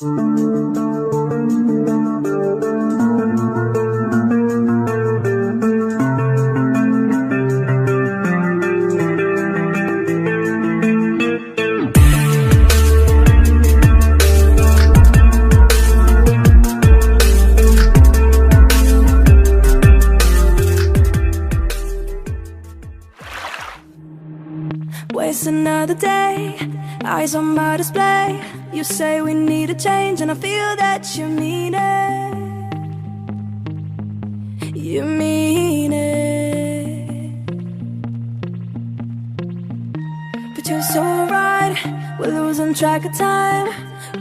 Waste another day, eyes on my display. You say we need a change, and I feel that you mean it. You mean it. But you're so right, we're losing track of time,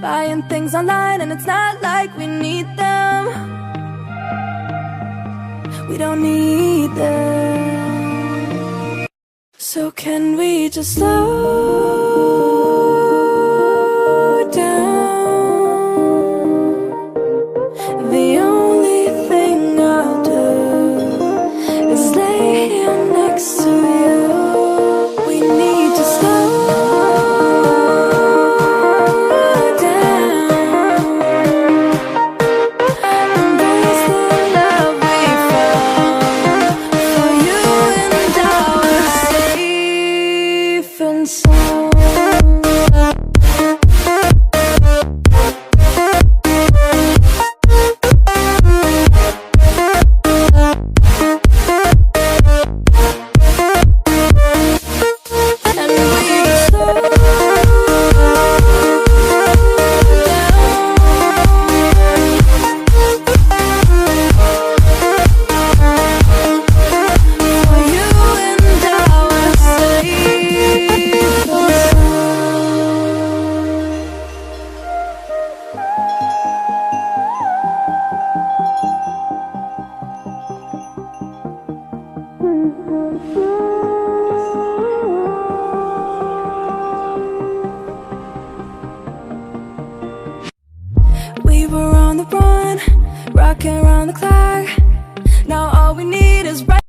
buying things online, and it's not like we need them. We don't need them. So can we just slow down? The only thing I'll do is lay here next to you. We need to slow down. Embrace the love we found. For you and I were safe and sound. We were on the run, rocking around the clock. Now all we need is right.